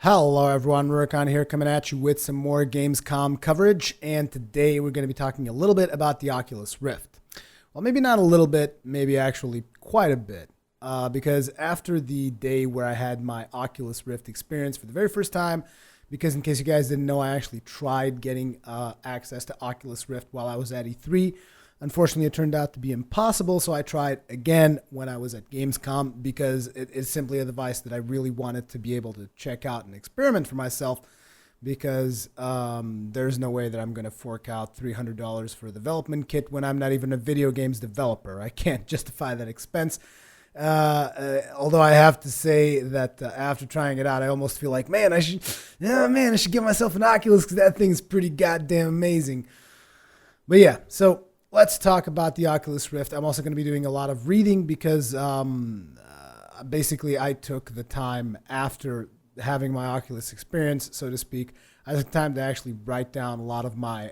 Hello everyone, Rurikon here coming at you with some more Gamescom coverage, and today we're going to be talking a little bit about the Oculus Rift. Well, maybe not a little bit, maybe actually quite a bit, because after the day where I had my Oculus Rift experience for the very first time, because in case you guys didn't know, I actually tried getting access to Oculus Rift while I was at E3. Unfortunately, it turned out to be impossible, so I tried again when I was at Gamescom because it is simply a device that I really wanted to be able to check out and experiment for myself, because there's no way that I'm going to fork out $300 for a development kit when I'm not even a video games developer. I can't justify that expense. Although I have to say that after trying it out, I almost feel like, I should give myself an Oculus because that thing's pretty goddamn amazing. But yeah, so let's talk about the Oculus Rift. I'm also going to be doing a lot of reading because basically I took the time after having my Oculus experience, so to speak. I took time to actually write down a lot of my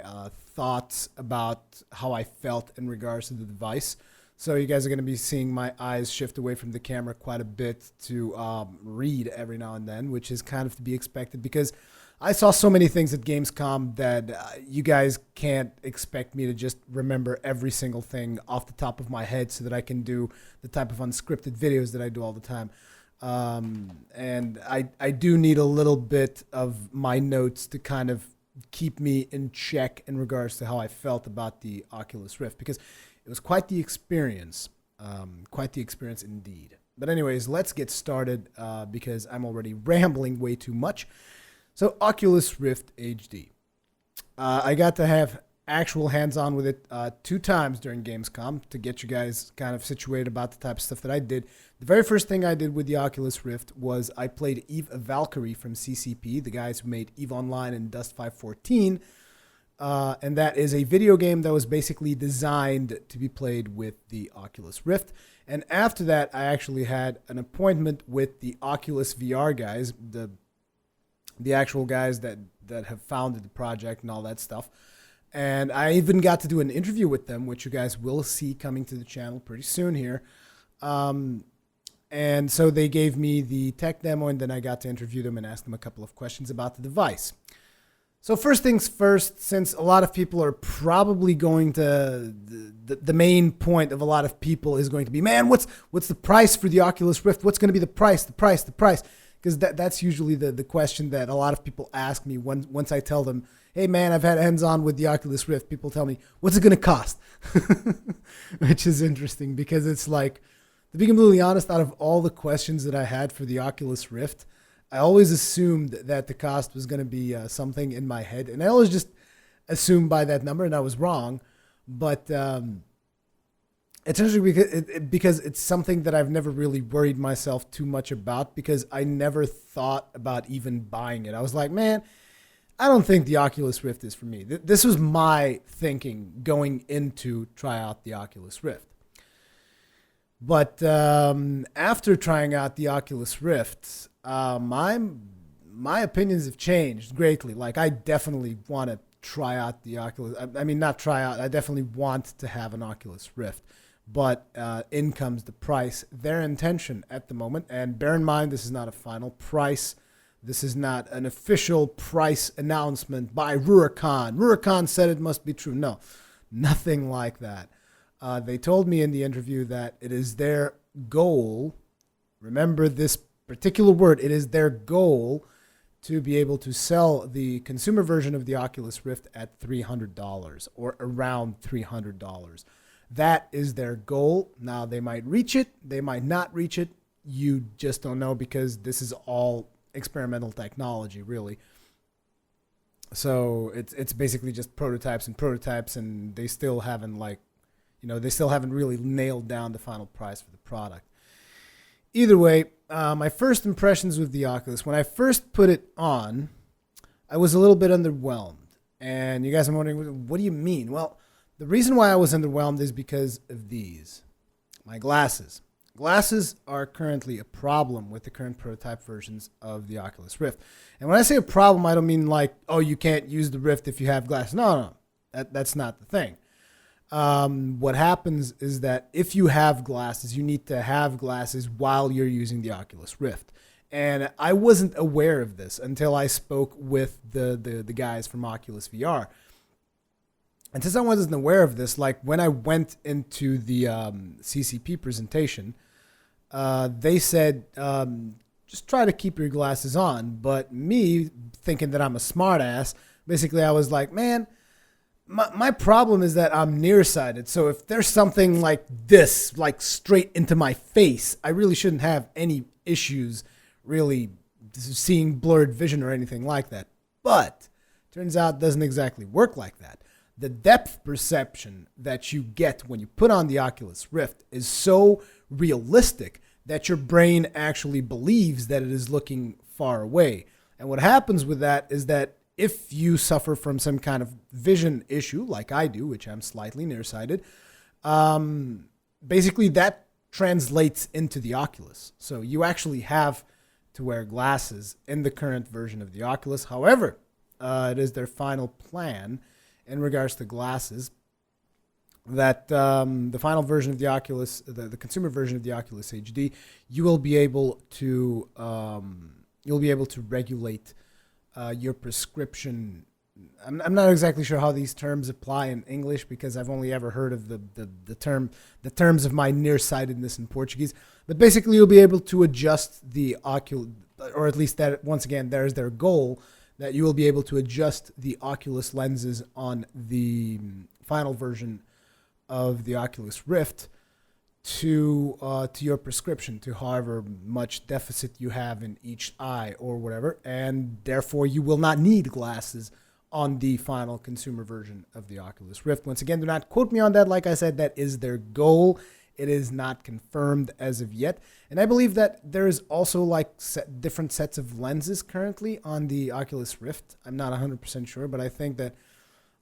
thoughts about how I felt in regards to the device. So you guys are going to be seeing my eyes shift away from the camera quite a bit to read every now and then, which is kind of to be expected because I saw so many things at Gamescom that you guys can't expect me to just remember every single thing off the top of my head so that I can do the type of unscripted videos that I do all the time. And I do need a little bit of my notes to kind of keep me in check in regards to how I felt about the Oculus Rift, because it was quite the experience indeed. But anyways, let's get started because I'm already rambling way too much. So Oculus Rift HD. I got to have actual hands-on with it 2 times during Gamescom to get you guys kind of situated about the type of stuff that I did. The very first thing I did with the Oculus Rift was I played Valkyrie from CCP, the guys who made EVE Online and Dust 514. And that is a video game that was basically designed to be played with the Oculus Rift. And after that, I actually had an appointment with the Oculus VR guys, the actual guys that have founded the project and all that stuff. And I even got to do an interview with them, which you guys will see coming to the channel pretty soon here. And so they gave me the tech demo, and then I got to interview them and ask them a couple of questions about the device. So first things first, since a lot of people are probably going to, the main point of a lot of people is going to be, man, what's the price for the Oculus Rift? What's going to be the price? Because that's usually the question that a lot of people ask me once I tell them, hey, man, I've had hands-on with the Oculus Rift. People tell me, what's it going to cost? Which is interesting because it's like, to be completely honest, out of all the questions that I had for the Oculus Rift, I always assumed that the cost was going to be something in my head. And I always just assumed by that number, and I was wrong. But it's interesting because it's something that I've never really worried myself too much about, because I never thought about even buying it. I was like, man, I don't think the Oculus Rift is for me. This was my thinking going into try out the Oculus Rift. But after trying out the Oculus Rift, my opinions have changed greatly. Like, I definitely want to try out the Oculus. I mean, not try out. I definitely want to have an Oculus Rift. But in comes the price. Their intention at the moment, and bear in mind, this is not a final price. This is not an official price announcement by Rurikon. Rurikon said it must be true. No, nothing like that. They told me in the interview that it is their goal. Remember this particular word. It is their goal to be able to sell the consumer version of the Oculus Rift at $300 or around $300. That is their goal. Now, they might reach it. They might not reach it. You just don't know, because this is all experimental technology, really. So it's basically just prototypes, and they still haven't really nailed down the final price for the product. Either way, my first impressions with the Oculus, when I first put it on, I was a little bit underwhelmed. And you guys are wondering, what do you mean? Well, the reason why I was underwhelmed is because of these. My glasses. Glasses are currently a problem with the current prototype versions of the Oculus Rift. And when I say a problem, I don't mean like, oh, you can't use the Rift if you have glasses. No. That's not the thing. What happens is that if you have glasses, you need to have glasses while you're using the Oculus Rift. And I wasn't aware of this until I spoke with the guys from Oculus VR. And since I wasn't aware of this, like when I went into the CCP presentation, they said, just try to keep your glasses on. But me, thinking that I'm a smartass, basically I was like, man, my problem is that I'm nearsighted. So if there's something like this, like straight into my face, I really shouldn't have any issues really seeing blurred vision or anything like that. But turns out it doesn't exactly work like that. The depth perception that you get when you put on the Oculus Rift is so realistic that your brain actually believes that it is looking far away. And what happens with that is that if you suffer from some kind of vision issue, like I do, which I'm slightly nearsighted, basically that translates into the Oculus. So you actually have to wear glasses in the current version of the Oculus. However, it is their final plan in regards to glasses that the final version of the Oculus, the consumer version of the Oculus HD, you will be able to regulate your prescription. I'm not exactly sure how these terms apply in English because I've only ever heard of the terms of my nearsightedness in Portuguese. But basically, you'll be able to adjust the Oculus, or at least that once again, there's their goal, that you will be able to adjust the Oculus lenses on the final version of the Oculus Rift to your prescription, to however much deficit you have in each eye or whatever, and therefore you will not need glasses on the final consumer version of the Oculus Rift. Once again, do not quote me on that. Like I said, that is their goal. It is not confirmed as of yet. And I believe that there is also like different sets of lenses currently on the Oculus Rift. I'm not 100% sure, but I think that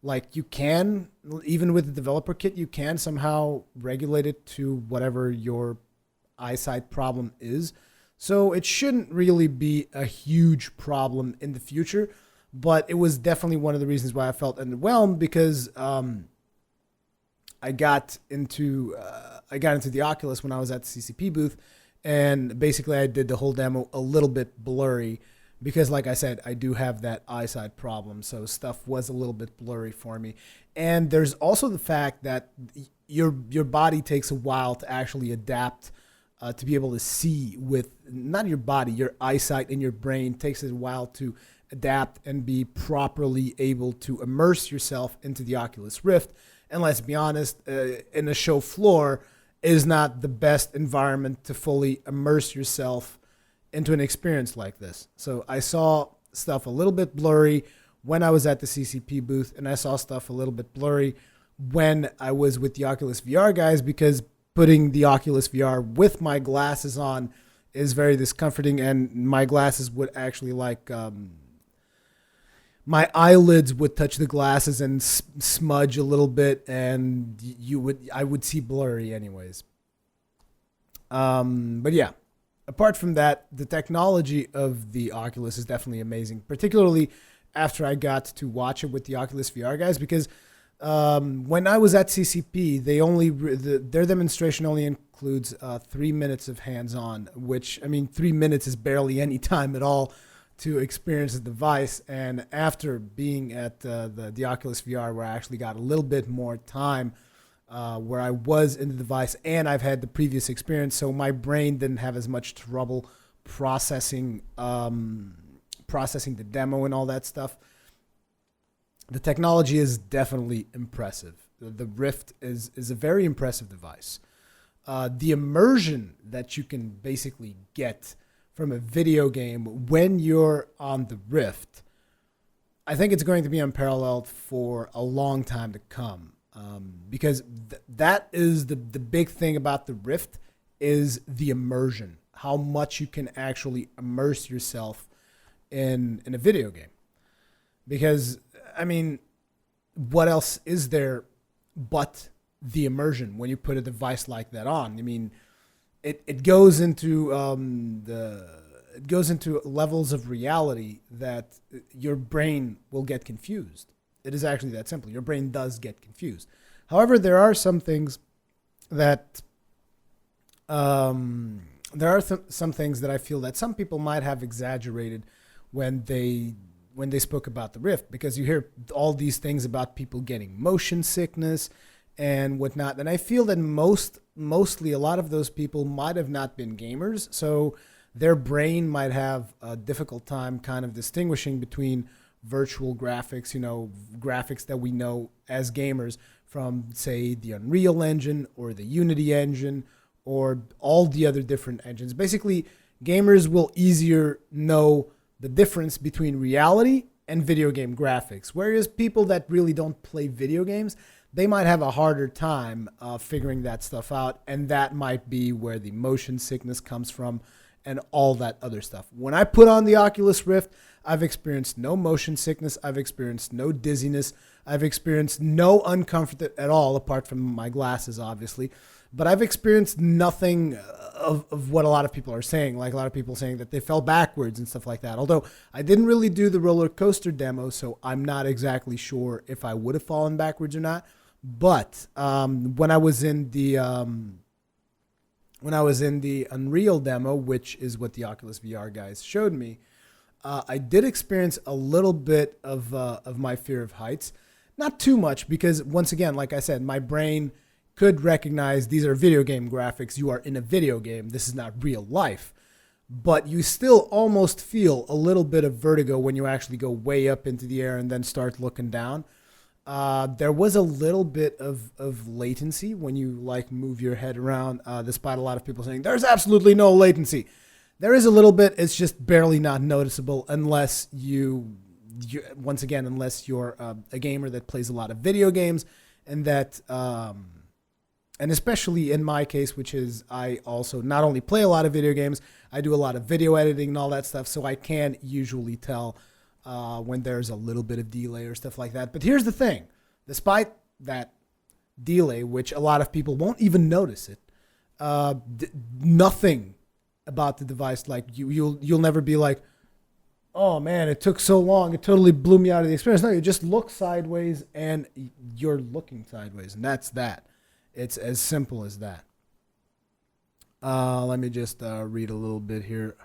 like you can, even with the developer kit, you can somehow regulate it to whatever your eyesight problem is. So it shouldn't really be a huge problem in the future. But it was definitely one of the reasons why I felt underwhelmed, because I got into the Oculus when I was at the CCP booth, and basically I did the whole demo a little bit blurry because, like I said, I do have that eyesight problem, so stuff was a little bit blurry for me. And there's also the fact that your body takes a while to actually adapt to be able to see with, not your body, your eyesight and your brain takes a while to adapt and be properly able to immerse yourself into the Oculus Rift. And let's be honest, in a show floor is not the best environment to fully immerse yourself into an experience like this. So I saw stuff a little bit blurry when I was at the CCP booth, and I saw stuff a little bit blurry when I was with the Oculus VR guys, because putting the Oculus VR with my glasses on is very discomforting, and my glasses would actually like my eyelids would touch the glasses and smudge a little bit, and I would see blurry anyways. But yeah, apart from that, the technology of the Oculus is definitely amazing, particularly after I got to watch it with the Oculus VR guys, because when I was at CCP, their demonstration only includes 3 minutes of hands-on, which, I mean, 3 minutes is barely any time at all to experience the device. And after being at the Oculus VR, where I actually got a little bit more time, where I was in the device, and I've had the previous experience, so my brain didn't have as much trouble processing the demo and all that stuff. The technology is definitely impressive. The Rift is a very impressive device. The immersion that you can basically get from a video game when you're on the Rift, I think it's going to be unparalleled for a long time to come. Because that is the big thing about the Rift, is the immersion. How much you can actually immerse yourself in a video game. Because, I mean, what else is there but the immersion when you put a device like that on? I mean, it goes into levels of reality that your brain will get confused. It is actually that simple. Your brain does get confused. However, there are some things that there are some things that I feel that some people might have exaggerated when they spoke about the Rift, because you hear all these things about people getting motion sickness and whatnot, and I feel that mostly a lot of those people might have not been gamers, so their brain might have a difficult time kind of distinguishing between virtual graphics, graphics that we know as gamers from, say, the Unreal Engine or the Unity engine or all the other different engines. Basically, gamers will easier know the difference between reality and video game graphics, whereas people that really don't play video games, they might have a harder time figuring that stuff out, and that might be where the motion sickness comes from and all that other stuff. When I put on the Oculus Rift, I've experienced no motion sickness, I've experienced no dizziness, I've experienced no uncomfort at all, apart from my glasses, obviously. But I've experienced nothing of what a lot of people are saying, like a lot of people saying that they fell backwards and stuff like that. Although I didn't really do the roller coaster demo, so I'm not exactly sure if I would have fallen backwards or not. But when I was in the Unreal demo, which is what the Oculus VR guys showed me, I did experience a little bit of my fear of heights. Not too much, because once again, like I said, my brain could recognize these are video game graphics. You are in a video game. This is not real life. But you still almost feel a little bit of vertigo when you actually go way up into the air and then start looking down. There was a little bit of latency when you move your head around, despite a lot of people saying there's absolutely no latency. There is a little bit. It's just barely not noticeable unless unless you're a gamer that plays a lot of video games, and that, and especially in my case, which is I also not only play a lot of video games, I do a lot of video editing and all that stuff, so I can usually tell when there's a little bit of delay or stuff like that. But here's the thing. Despite that delay, which a lot of people won't even notice it, nothing about the device, you'll never be like, oh man, it took so long, it totally blew me out of the experience. No, you just look sideways and you're looking sideways, and that's that. It's as simple as that. Let me just read a little bit here.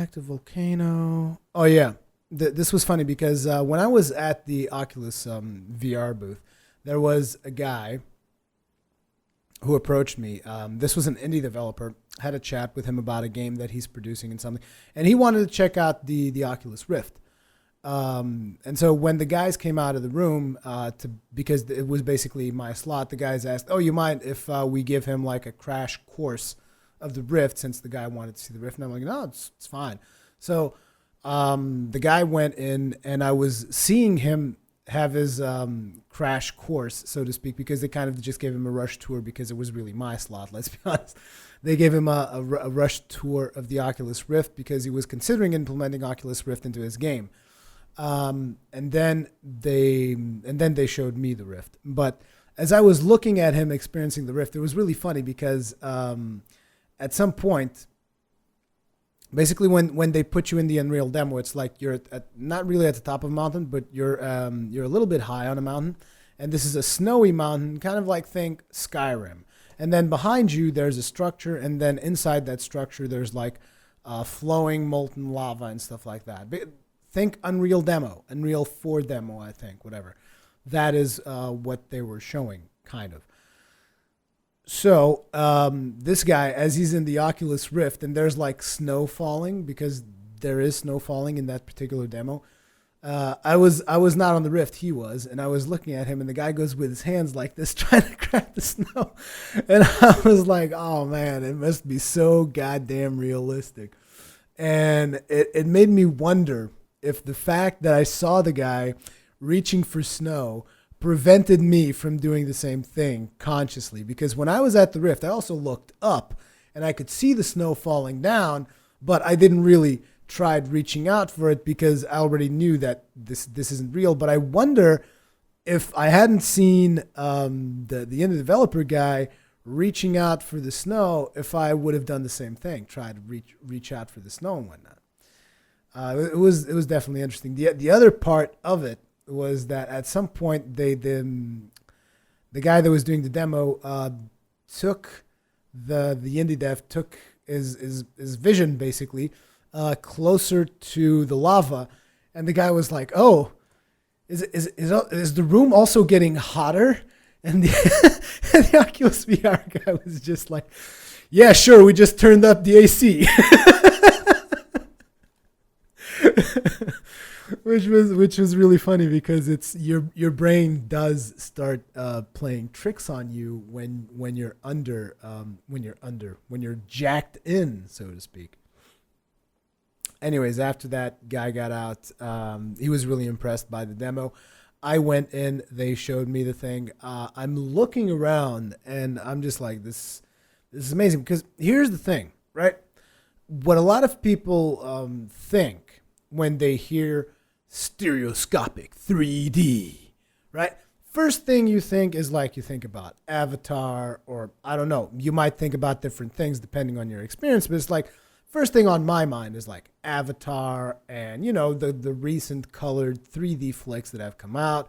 Active volcano. Oh yeah, this was funny because when I was at the Oculus VR booth, there was a guy who approached me. This was an indie developer. Had a chat with him about a game that he's producing and something, and he wanted to check out the Oculus Rift. And so when the guys came out of the room, because it was basically my slot, the guys asked, "Oh, you mind if we give him like a crash course of the Rift?" Since the guy wanted to see the Rift, and I'm like, "No, it's fine." So the guy went in, and I was seeing him have his crash course, so to speak, because they kind of just gave him a rush tour because it was really my slot. Let's be honest. They gave him a rush tour of the Oculus Rift because he was considering implementing Oculus Rift into his game. And then they showed me the Rift. But as I was looking at him experiencing the Rift, it was really funny because at some point, basically when they put you in the Unreal demo, it's like you're not really at the top of a mountain, but you're a little bit high on a mountain, and this is a snowy mountain, kind of like think Skyrim. And then behind you there's a structure, and then inside that structure there's like flowing molten lava and stuff like that. Think Unreal demo, Unreal 4 demo, I think, whatever. That is what they were showing, kind of. So this guy, as he's in the Oculus Rift, and there's like snow falling, because there is snow falling in that particular demo. I was not on the Rift, he was, and I was looking at him, and the guy goes with his hands like this, trying to crack the snow. And I was like, oh man, it must be so goddamn realistic. And it made me wonder if the fact that I saw the guy reaching for snow prevented me from doing the same thing consciously. Because when I was at the Rift, I also looked up and I could see the snow falling down, but I didn't really try reaching out for it because I already knew that this isn't real. But I wonder if I hadn't seen the indie developer guy reaching out for the snow, if I would have done the same thing, try to reach out for the snow and whatnot. It was definitely interesting. The other part of it was that at some point the guy that was doing the demo took the indie dev took his vision basically closer to the lava, and the guy was like, "Oh, is the room also getting hotter?" And the Oculus VR guy was just like, "Yeah, sure, we just turned up the AC." Which was really funny, because it's your brain does start playing tricks on you when you're jacked in, so to speak. Anyways, after that guy got out, he was really impressed by the demo. I went in, they showed me the thing. I'm looking around and I'm just like, this is amazing, because here's the thing, right? What a lot of people think when they hear stereoscopic 3D, right? First thing you think is like, you think about Avatar, or I don't know, you might think about different things depending on your experience, but it's like, first thing on my mind is like Avatar and, the recent colored 3D flicks that have come out,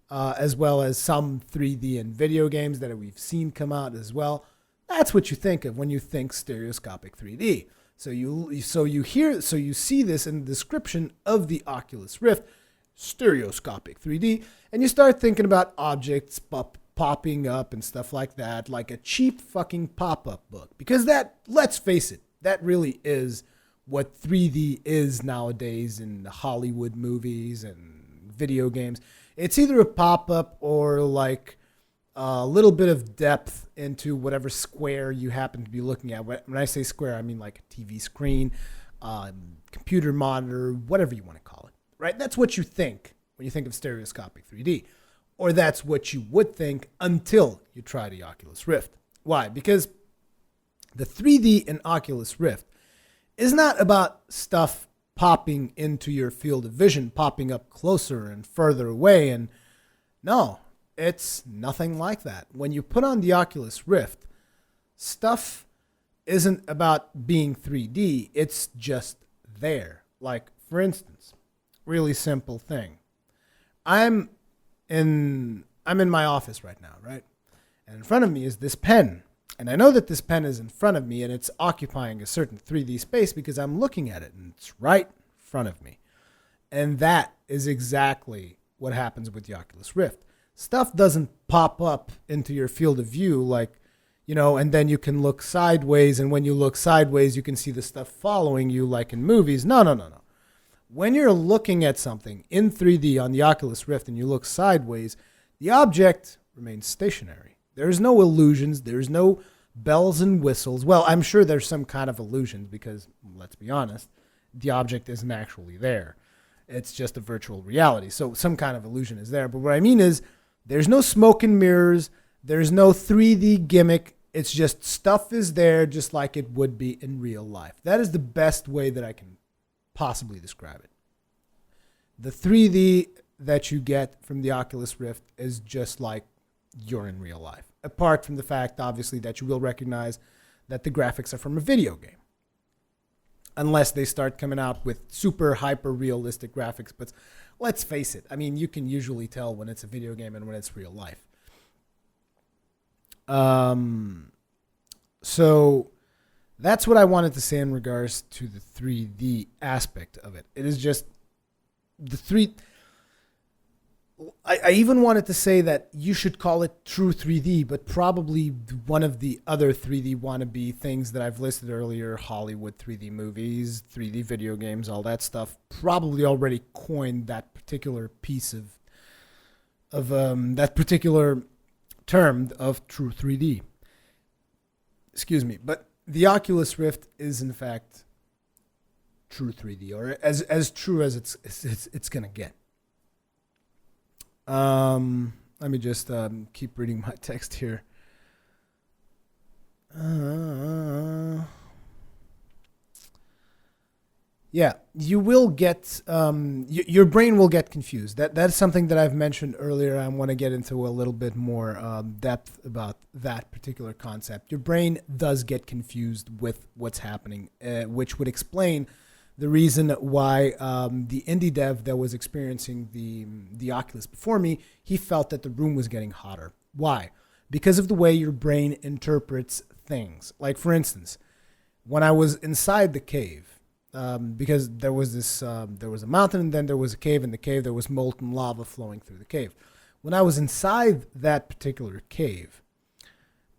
as well as some 3D in video games that we've seen come out as well. That's what you think of when you think stereoscopic 3D. So you see this in the description of the Oculus Rift, stereoscopic 3D, and you start thinking about objects popping up and stuff like that, like a cheap fucking pop-up book. Because that, let's face it, that really is what 3D is nowadays in Hollywood movies and video games. It's either a pop-up or like a little bit of depth into whatever square you happen to be looking at. When I say square, I mean like a TV screen, computer monitor, whatever you want to call it, right? That's what you think when you think of stereoscopic 3D. Or that's what you would think until you try the Oculus Rift. Why? Because the 3D in Oculus Rift is not about stuff popping into your field of vision, popping up closer and further away. And no, it's nothing like that. When you put on the Oculus Rift, stuff isn't about being 3D. It's just there. Like, for instance, really simple thing. I'm in my office right now, right? And in front of me is this pen. And I know that this pen is in front of me and it's occupying a certain 3D space because I'm looking at it and it's right in front of me. And that is exactly what happens with the Oculus Rift. Stuff doesn't pop up into your field of view like, and then you can look sideways. And when you look sideways, you can see the stuff following you like in movies. No. When you're looking at something in 3D on the Oculus Rift and you look sideways, the object remains stationary. There's no illusions. There's no bells and whistles. Well, I'm sure there's some kind of illusions because, let's be honest, the object isn't actually there. It's just a virtual reality. So some kind of illusion is there. But what I mean is there's no smoke and mirrors. There's no 3D gimmick. It's just stuff is there just like it would be in real life. That is the best way that I can possibly describe it. The 3D that you get from the Oculus Rift is just like you're in real life. Apart from the fact, obviously, that you will recognize that the graphics are from a video game. Unless they start coming out with super hyper realistic graphics. But let's face it, I mean, you can usually tell when it's a video game and when it's real life. So that's what I wanted to say in regards to the 3D aspect of it. It is just the I even wanted to say that you should call it true 3D, but probably one of the other 3D wannabe things that I've listed earlier, Hollywood 3D movies, 3D video games, all that stuff, probably already coined that particular piece of that particular term of true 3D. Excuse me, but the Oculus Rift is in fact true 3D, or as true as it's gonna get. Let me just keep reading my text here. Yeah, you will get your brain will get confused. That's something that I've mentioned earlier. I want to get into a little bit more depth about that particular concept. Your brain does get confused with what's happening, which would explain the reason why the indie dev that was experiencing the Oculus before me, he felt that the room was getting hotter. Why? because of the way your brain interprets things. Like, for instance, when I was inside the cave, because there was there was a mountain and then there was a cave. In the cave, there was molten lava flowing through the cave. When I was inside that particular cave,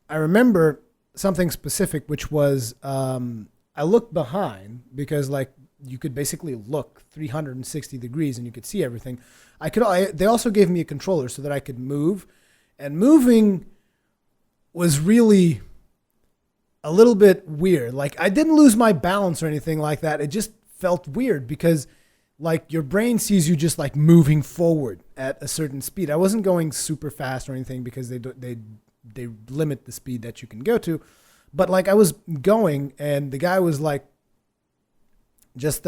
I remember something specific, which was I looked behind because, like, you could basically look 360 degrees and you could see everything. They also gave me a controller so that I could move, and moving was really a little bit weird. Like, I didn't lose my balance or anything like that. It just felt weird because, like, your brain sees you just like moving forward at a certain speed. I wasn't going super fast or anything because they limit the speed that you can go to, but like I was going, and the guy was like, just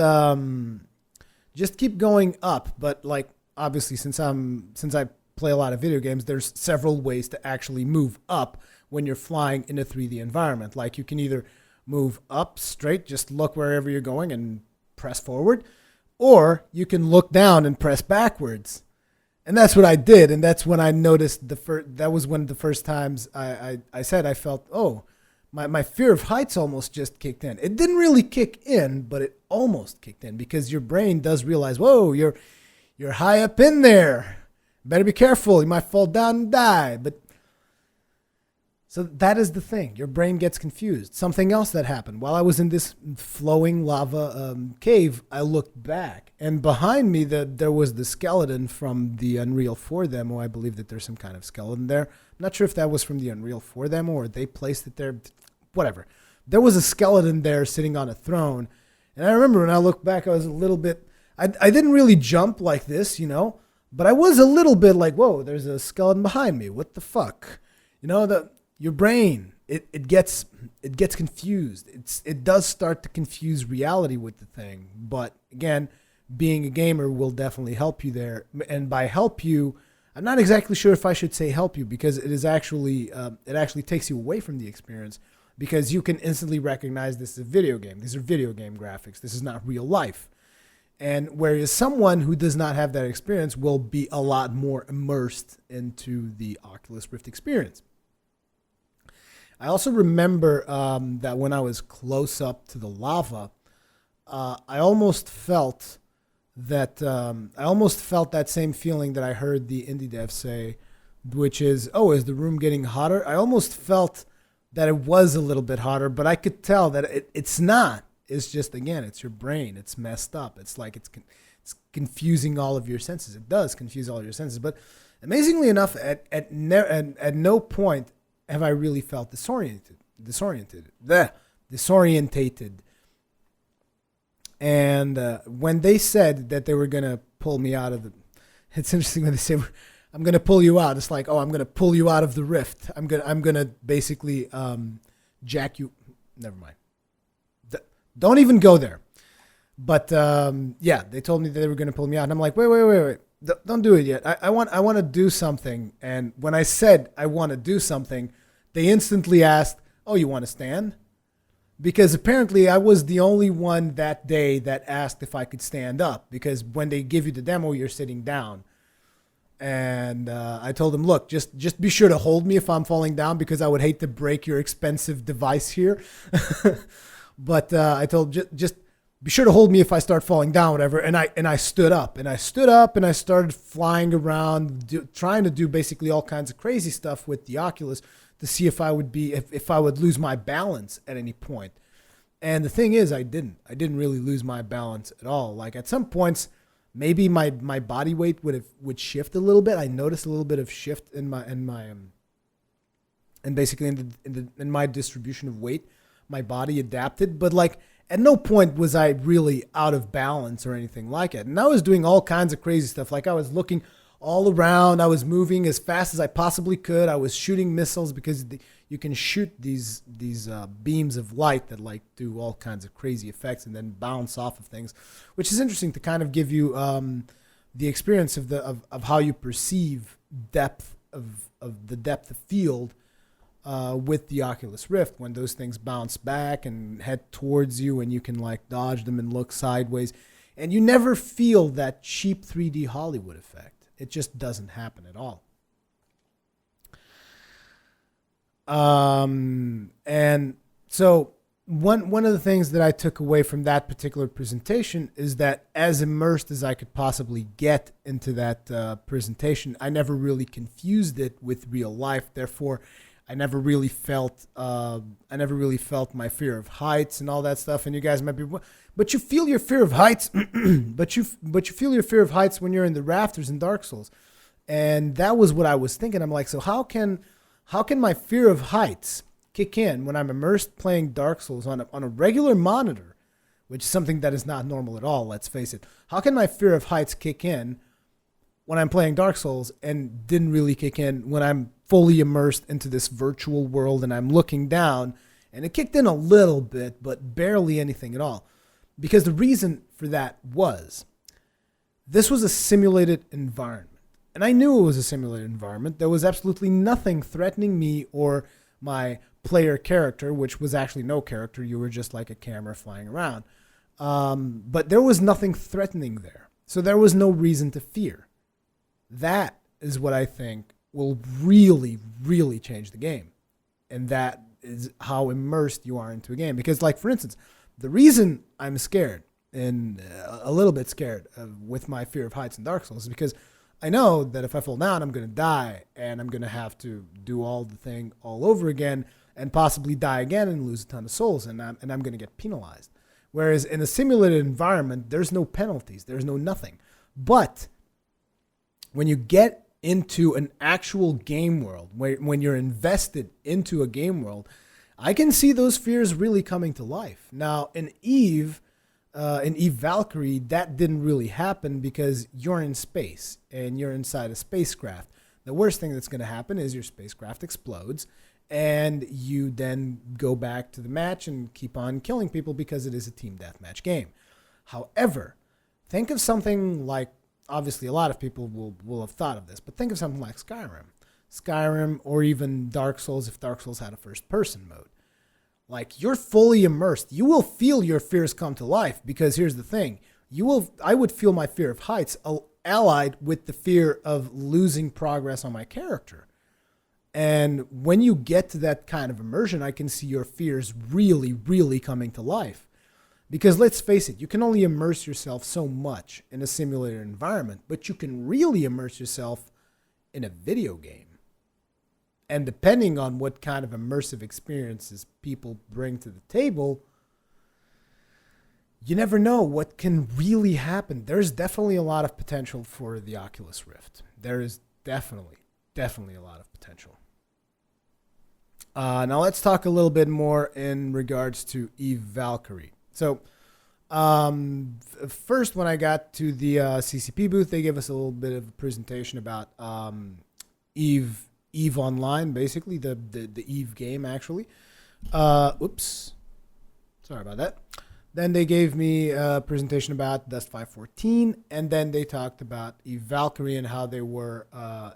keep going up. But like, obviously, since I play a lot of video games, there's several ways to actually move up when you're flying in a 3D environment. Like, you can either move up straight, just look wherever you're going and press forward, or you can look down and press backwards. And that's what I did. And that's when I noticed that was one of the first times I said I felt, oh, my fear of heights almost just kicked in. It didn't really kick in, but it almost kicked in, because your brain does realize, whoa, you're high up in there. Better be careful. You might fall down and die. But so that is the thing. Your brain gets confused. Something else that happened while I was in this flowing lava cave, I looked back, and behind me there was the skeleton from the Unreal 4 demo. I believe that there's some kind of skeleton there. I'm not sure if that was from the Unreal 4 demo or they placed it there. Whatever. There was a skeleton there sitting on a throne. And I remember when I looked back, I was a little bit, I didn't really jump like this, but I was a little bit like, whoa, there's a skeleton behind me. What the fuck? Your brain, it gets confused. It does start to confuse reality with the thing. But again, being a gamer will definitely help you there. And by help you, I'm not exactly sure if I should say help you, because it actually takes you away from the experience, because you can instantly recognize this is a video game. These are video game graphics. This is not real life. And whereas someone who does not have that experience will be a lot more immersed into the Oculus Rift experience. I also remember that when I was close up to the lava, I almost felt that same feeling that I heard the indie dev say, which is, oh, is the room getting hotter? I almost felt that it was a little bit hotter, but I could tell that it's not. It's just, again, it's your brain. It's messed up. It's like it's confusing all of your senses. It does confuse all of your senses. But amazingly enough, at no point have I really felt disorientated. And when they said that they were going to pull me out of the... It's interesting when they say, I'm going to pull you out. It's like, oh, I'm going to pull you out of the rift. I'm going to basically jack you... Never mind. Don't even go there. But yeah, they told me that they were going to pull me out. And I'm like, wait. Don't do it yet. I want to do something. And when I said I want to do something, they instantly asked, oh, you want to stand? Because apparently I was the only one that day that asked if I could stand up. Because when they give you the demo, you're sitting down. And I told them, look, just be sure to hold me if I'm falling down, because I would hate to break your expensive device here. But I told just be sure to hold me if I start falling down, whatever. And I stood up and I started flying around, trying to do basically all kinds of crazy stuff with the Oculus to see if I would lose my balance at any point. And the thing is, I didn't really lose my balance at all. Like, at some points, maybe my body weight would shift a little bit. I noticed a little bit of shift in basically in my distribution of weight. My body adapted, but like at no point was I really out of balance or anything like it. And I was doing all kinds of crazy stuff. Like, I was looking all around. I was moving as fast as I possibly could. I was shooting missiles, because you can shoot these beams of light that like do all kinds of crazy effects and then bounce off of things, which is interesting to kind of give you the experience of how you perceive depth of the depth of field. With the Oculus Rift, when those things bounce back and head towards you, and you can like dodge them and look sideways, and you never feel that cheap 3D Hollywood effect. It just doesn't happen at all. And so one of the things that I took away from that particular presentation is that as immersed as I could possibly get into that presentation, I never really confused it with real life. Therefore, I never really felt my fear of heights and all that stuff. And you guys might be, but you feel your fear of heights, but you feel your fear of heights when you're in the rafters in Dark Souls. And that was what I was thinking. I'm like, so how can my fear of heights kick in when I'm immersed playing Dark Souls on a regular monitor, which is something that is not normal at all, let's face it. How can my fear of heights kick in when I'm playing Dark Souls and didn't really kick in when I'm fully immersed into this virtual world and I'm looking down? And it kicked in a little bit, but barely anything at all. Because the reason for that was this was a simulated environment. And I knew it was a simulated environment. There was absolutely nothing threatening me or my player character, which was actually no character. You were just like a camera flying around. But there was nothing threatening there. So there was no reason to fear. That is what I think will really, really change the game. And that is how immersed you are into a game. Because, like, for instance, the reason I'm scared and a little bit scared with my fear of heights in Dark Souls is because I know that if I fall down, I'm going to die and I'm going to have to do all the thing all over again and possibly die again and lose a ton of souls, and I'm going to get penalized. Whereas in a simulated environment, there's no penalties, there's no nothing. But when you get into an actual game world, when you're invested into a game world, I can see those fears really coming to life. Now, in Eve Valkyrie, that didn't really happen because you're in space and you're inside a spacecraft. The worst thing that's going to happen is your spacecraft explodes and you then go back to the match and keep on killing people because it is a team deathmatch game. However, think of something like, obviously a lot of people will have thought of this, but think of something like Skyrim, or even Dark Souls if Dark Souls had a first-person mode. Like, you're fully immersed. You will feel your fears come to life because here's the thing. I would feel my fear of heights allied with the fear of losing progress on my character. And when you get to that kind of immersion, I can see your fears really, really coming to life. Because let's face it, you can only immerse yourself so much in a simulated environment, but you can really immerse yourself in a video game. And depending on what kind of immersive experiences people bring to the table, you never know what can really happen. There's definitely a lot of potential for the Oculus Rift. There is definitely a lot of potential. Now let's talk a little bit more in regards to Eve Valkyrie. So first, when I got to the CCP booth, they gave us a little bit of a presentation about Eve Online, basically the Eve game, actually. Oops, sorry about that. Then they gave me a presentation about Dust 514, and then they talked about Eve Valkyrie and how they were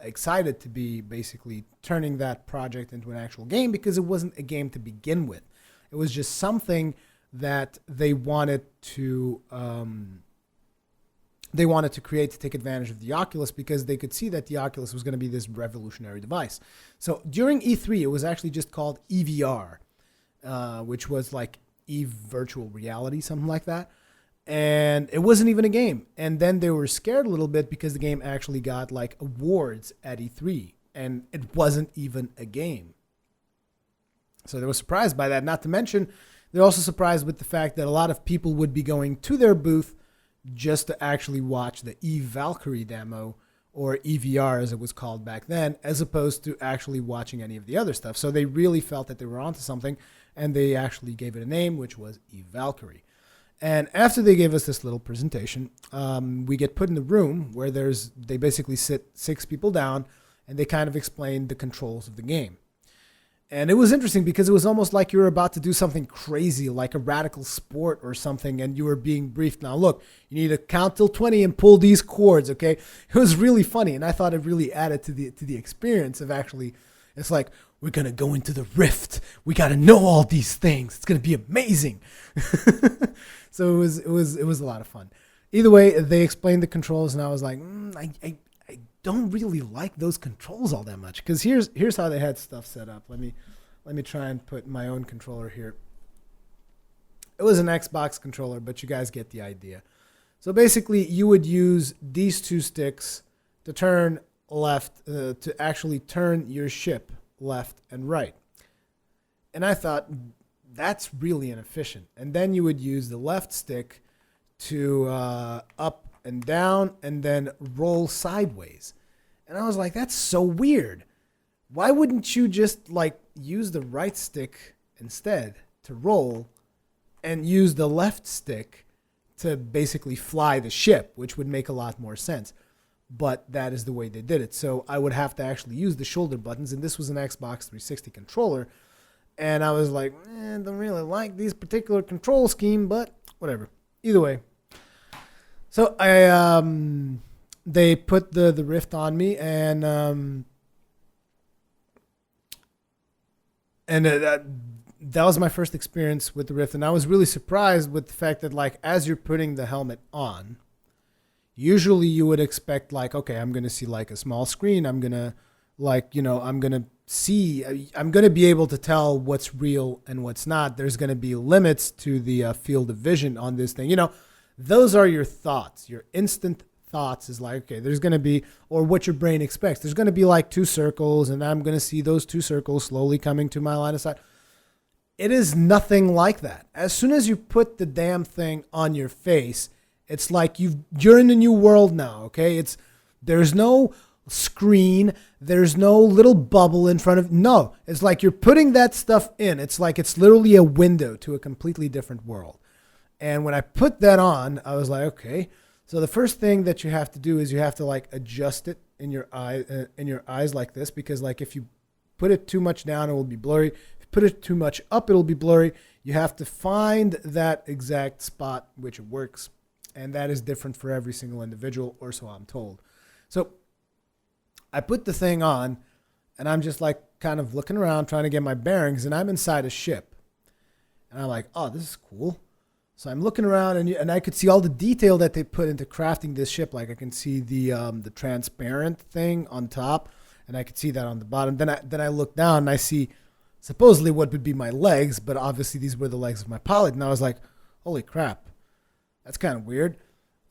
excited to be basically turning that project into an actual game because it wasn't a game to begin with. It was just something that they wanted to create to take advantage of the Oculus because they could see that the Oculus was going to be this revolutionary device. So during E3, it was actually just called EVR, which was like Eve Virtual Reality, something like that. And it wasn't even a game. And then they were scared a little bit because the game actually got like awards at E3 and it wasn't even a game. So they were surprised by that. Not to mention, they're also surprised with the fact that a lot of people would be going to their booth just to actually watch the Eve Valkyrie demo, or EVR as it was called back then, as opposed to actually watching any of the other stuff. So they really felt that they were onto something, and they actually gave it a name, which was Eve Valkyrie. And after they gave us this little presentation, we get put in the room where they basically sit 6 people down, and they kind of explain the controls of the game. And it was interesting because it was almost like you were about to do something crazy, like a radical sport or something, and you were being briefed. Now, look, you need to count till 20 and pull these cords, okay? It was really funny, and I thought it really added to the experience of actually, it's like, we're going to go into the rift. We got to know all these things. It's going to be amazing. So it was a lot of fun. Either way, they explained the controls, and I was like, I don't really like those controls all that much, because here's how they had stuff set up. Let me let me try and put my own controller here. It was an Xbox controller, but you guys get the idea. So basically, you would use these two sticks to turn left, to actually turn your ship left and right. And I thought, that's really inefficient. And then you would use the left stick to up and down and then roll sideways. And I was like, that's so weird. Why wouldn't you just like use the right stick instead to roll and use the left stick to basically fly the ship, which would make a lot more sense. But that is the way they did it. So I would have to actually use the shoulder buttons, and this was an Xbox 360 controller. And I was like, I don't really like this particular control scheme, but whatever. Either way. So they put the Rift on me, and that was my first experience with the Rift, and I was really surprised with the fact that, like, as you're putting the helmet on, usually you would expect, like, okay, I'm going to see, like, a small screen. I'm going to, like, I'm going to be able to tell what's real and what's not. There's going to be limits to the field of vision on this thing. Those are your thoughts. Your instant thoughts is like, okay, there's going to be, or what your brain expects. There's going to be, like, 2 circles, and I'm going to see those 2 circles slowly coming to my line of sight. It is nothing like that. As soon as you put the damn thing on your face, it's like you're in a new world now, okay? There's no screen, there's no little bubble in front of, no. It's like you're putting that stuff in. It's like it's literally a window to a completely different world. And when I put that on, I was like, okay. So the first thing that you have to do is you have to like adjust it in your eyes like this, because like if you put it too much down, it will be blurry. Put it too much up, it'll be blurry. You have to find that exact spot which it works, and that is different for every single individual, or so I'm told. So I put the thing on, and I'm just like kind of looking around trying to get my bearings, and I'm inside a ship. And I'm like, oh, this is cool. So I'm looking around, and I could see all the detail that they put into crafting this ship. Like I can see the transparent thing on top, and I could see that on the bottom. Then I look down, and I see supposedly what would be my legs, but obviously these were the legs of my pilot. And I was like, holy crap, that's kind of weird.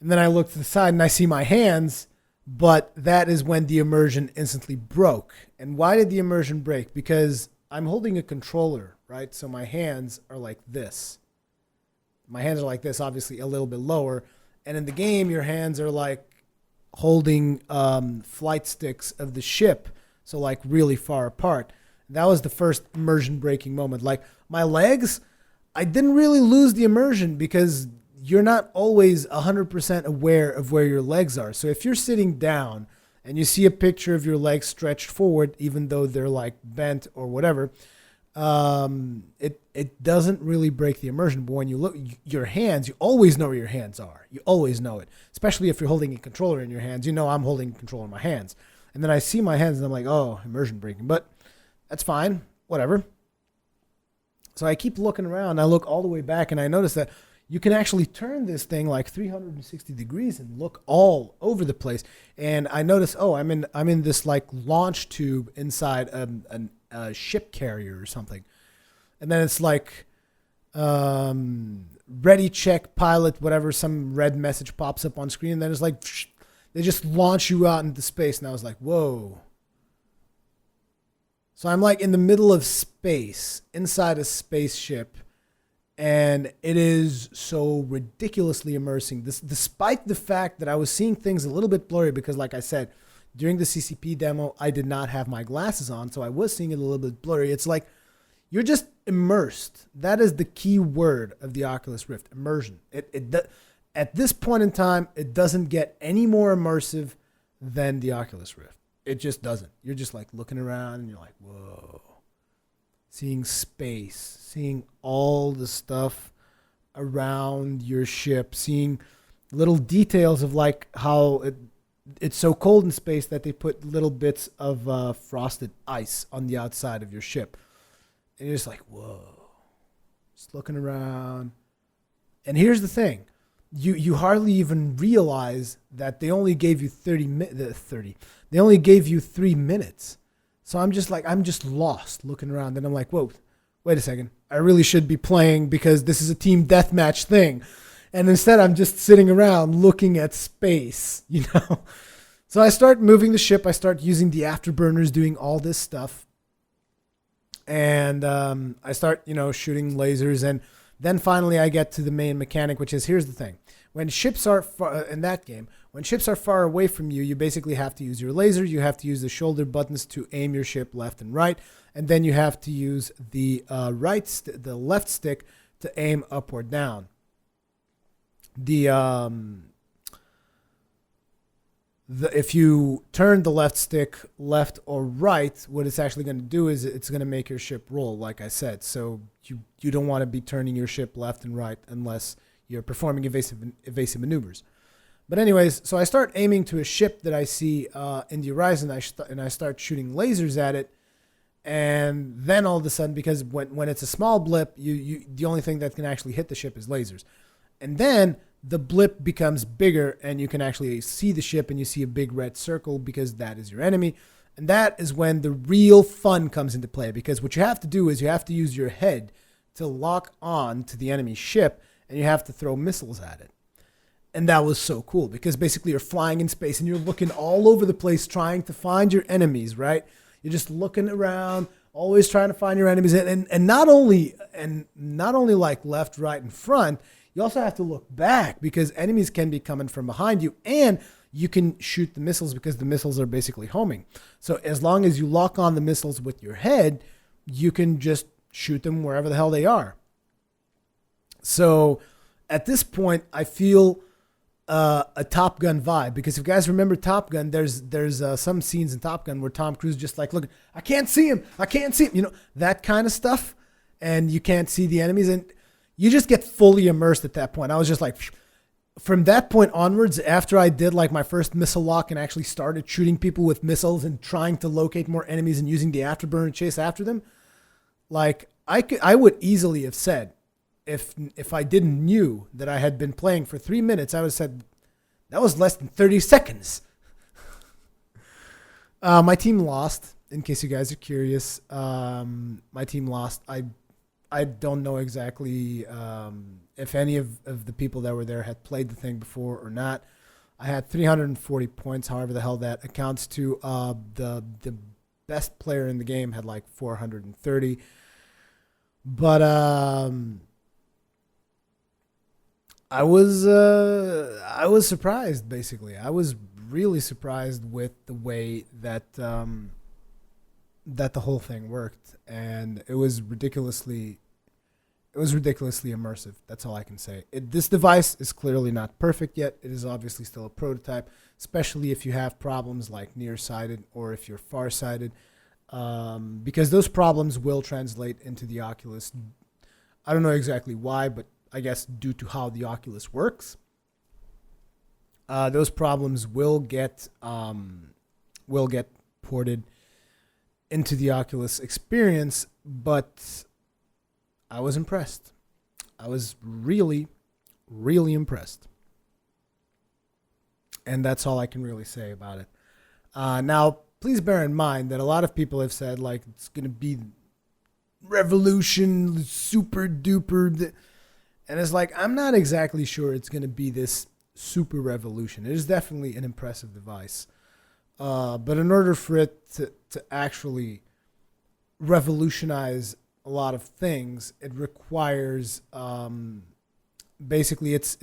And then I look to the side and I see my hands, but that is when the immersion instantly broke. And why did the immersion break? Because I'm holding a controller, right? So my hands are like this. My hands are like this, obviously a little bit lower. And in the game, your hands are like holding flight sticks of the ship, so like really far apart. That was the first immersion breaking moment. Like my legs, I didn't really lose the immersion because you're not always 100% aware of where your legs are. So if you're sitting down and you see a picture of your legs stretched forward, even though they're like bent or whatever, it doesn't really break the immersion. But when you look your hands, you always know where your hands are. You always know it, especially if you're holding a controller in your hands. I'm holding a controller in my hands. And then I see my hands and I'm like, oh, immersion breaking. But that's fine, whatever. So I keep looking around. I look all the way back, and I notice that you can actually turn this thing like 360 degrees and look all over the place. And I notice, oh, I'm in this like launch tube inside a ship carrier or something. And then it's like ready, check, pilot, whatever. Some red message pops up on screen, and then it's like they just launch you out into space. And I was like, whoa. So I'm like in the middle of space, inside a spaceship, and it is so ridiculously immersing. Despite the fact that I was seeing things a little bit blurry, because like I said, during the CCP demo, I did not have my glasses on, so I was seeing it a little bit blurry. It's like you're just immersed. That is the key word of the Oculus Rift, immersion. At this point in time, it doesn't get any more immersive than the Oculus Rift. It just doesn't. You're just like looking around and you're like, whoa. Seeing space, seeing all the stuff around your ship, seeing little details of like how it's so cold in space that they put little bits of frosted ice on the outside of your ship. And you're just like, whoa. Just looking around. And here's the thing. You hardly even realize that they only gave you 3 minutes. So I'm just lost looking around, and I'm like, whoa, wait a second. I really should be playing because this is a team deathmatch thing. And instead I'm just sitting around looking at space, you know? So I start moving the ship. I start using the afterburners, doing all this stuff. And I start, shooting lasers. And then finally I get to the main mechanic, which is, here's the thing. When ships are in that game, when ships are far away from you, you basically have to use your laser. You have to use the shoulder buttons to aim your ship left and right. And then you have to use the left stick to aim up or down. If you turn the left stick left or right, what it's actually going to do is it's going to make your ship roll, like I said. So you don't want to be turning your ship left and right unless you're performing evasive maneuvers. But anyways, so I start aiming to a ship that I see in the horizon, and I start shooting lasers at it. And then all of a sudden, because when it's a small blip, the only thing that can actually hit the ship is lasers. And then the blip becomes bigger, and you can actually see the ship, and you see a big red circle because that is your enemy. And that is when the real fun comes into play, because what you have to do is you have to use your head to lock on to the enemy ship, and you have to throw missiles at it. And that was so cool, because basically you're flying in space, and you're looking all over the place trying to find your enemies, right? You're just looking around, always trying to find your enemies, and not only like left, right, and front. You also have to look back, because enemies can be coming from behind you, and you can shoot the missiles because the missiles are basically homing. So as long as you lock on the missiles with your head, you can just shoot them wherever the hell they are. So at this point, I feel a Top Gun vibe, because if you guys remember Top Gun, there's some scenes in Top Gun where Tom Cruise just like, look, I can't see him, that kind of stuff, and you can't see the enemies, and you just get fully immersed at that point. I was just like, from that point onwards, after I did like my first missile lock and actually started shooting people with missiles and trying to locate more enemies and using the afterburner chase after them, like I would easily have said, if I didn't knew that I had been playing for 3 minutes, I would have said that was less than 30 seconds. My team lost, in case you guys are curious. My team lost. I don't know exactly if any of the people that were there had played the thing before or not. I had 340 points, however the hell that accounts to. The best player in the game had like 430. But I was surprised, basically. I was really surprised with the way that that the whole thing worked, and it was ridiculously immersive. That's all I can say. This device is clearly not perfect yet. It is obviously still a prototype, especially if you have problems like nearsighted or if you're farsighted, because those problems will translate into the Oculus. I don't know exactly why, but I guess due to how the Oculus works, those problems will get ported into the Oculus experience. But I was impressed. I was really, really impressed. And that's all I can really say about it. Now, please bear in mind that a lot of people have said, like, it's going to be revolution, super duper. And it's like, I'm not exactly sure it's going to be this super revolution. It is definitely an impressive device. But in order for it to actually revolutionize a lot of things, it requires basically it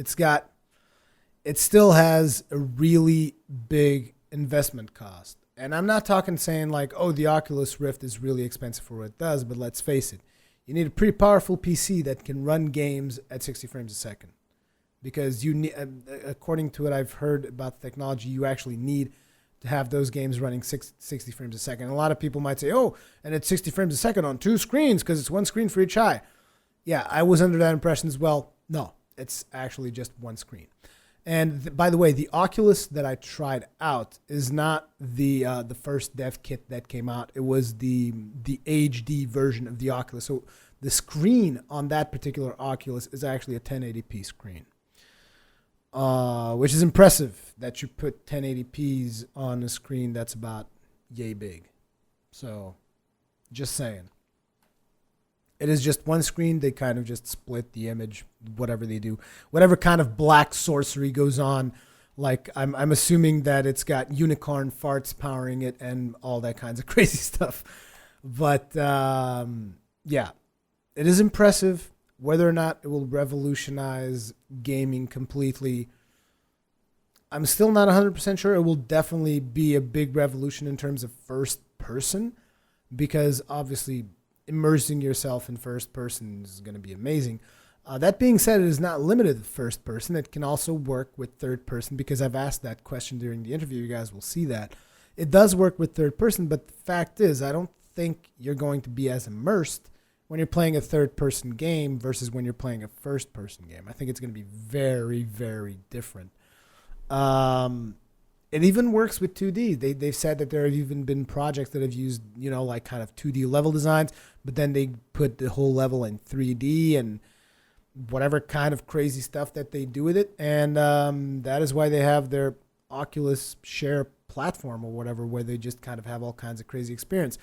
still has a really big investment cost. And I'm not talking saying like, oh, the Oculus Rift is really expensive for what it does, but let's face it, you need a pretty powerful PC that can run games at 60 frames a second, because you need, according to what I've heard about the technology, you actually need to have those games running 60 frames a second. And a lot of people might say, oh, and it's 60 frames a second on 2 screens because it's 1 screen for each eye. Yeah, I was under that impression as well. No, it's actually just 1 screen. And by the way, the Oculus that I tried out is not the first dev kit that came out. It was the HD version of the Oculus. So the screen on that particular Oculus is actually a 1080p screen, which is impressive that you put 1080p's on a screen that's about yay big. So, just saying. It is just one screen. They kind of just split the image, whatever they do. Whatever kind of black sorcery goes on. Like, I'm assuming that it's got unicorn farts powering it and all that kinds of crazy stuff. But, yeah, it is impressive. Whether or not it will revolutionize gaming completely, I'm still not 100% sure. It will definitely be a big revolution in terms of first person, because obviously immersing yourself in first person is going to be amazing. That being said, it is not limited to first person. It can also work with third person, because I've asked that question during the interview. You guys will see that. It does work with third person, but the fact is, I don't think you're going to be as immersed when you're playing a third person game versus when you're playing a first person game. I think it's going to be very, very different. It even works with 2D. They've said that there have even been projects that have used, like kind of 2D level designs, but then they put the whole level in 3D and whatever kind of crazy stuff that they do with it. And that is why they have their Oculus Share platform or whatever, where they just kind of have all kinds of crazy experience.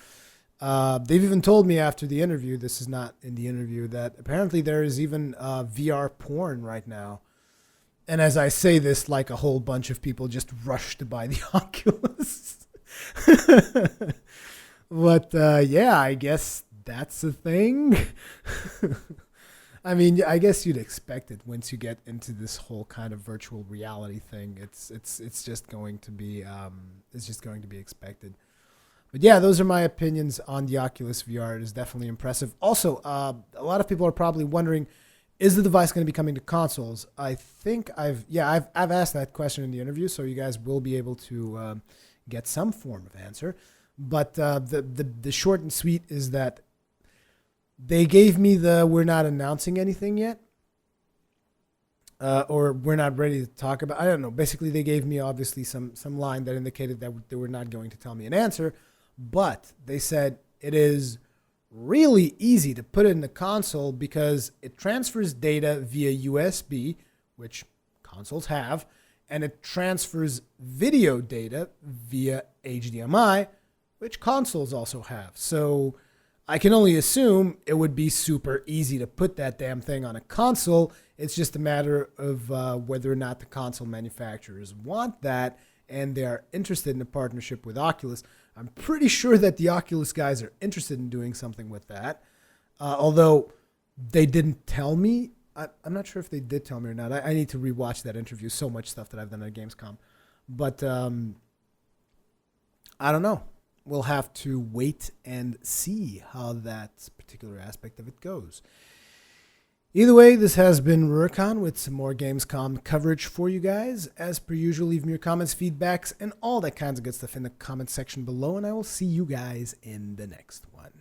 They've even told me after the interview, this is not in the interview, that apparently there is even VR porn right now. And as I say this, like a whole bunch of people just rush to buy the Oculus. But yeah, I guess that's a thing. I mean, I guess you'd expect it once you get into this whole kind of virtual reality thing. It's just going to be expected. But yeah, those are my opinions on the Oculus VR. It is definitely impressive. Also, a lot of people are probably wondering, is the device going to be coming to consoles? I think I've asked that question in the interview, so you guys will be able to get some form of answer. But the short and sweet is that they gave me we're not announcing anything yet, or we're not ready to talk about. I don't know. Basically, they gave me obviously some line that indicated that they were not going to tell me an answer, but they said it is really easy to put it in the console because it transfers data via USB, which consoles have, and it transfers video data via HDMI, which consoles also have. So I can only assume it would be super easy to put that damn thing on a console. It's just a matter of whether or not the console manufacturers want that and they are interested in a partnership with Oculus. I'm pretty sure that the Oculus guys are interested in doing something with that, although they didn't tell me. I'm not sure if they did tell me or not. I need to rewatch that interview. So much stuff that I've done at Gamescom. But I don't know. We'll have to wait and see how that particular aspect of it goes. Either way, this has been Rurkan with some more Gamescom coverage for you guys. As per usual, leave me your comments, feedbacks, and all that kinds of good stuff in the comment section below, and I will see you guys in the next one.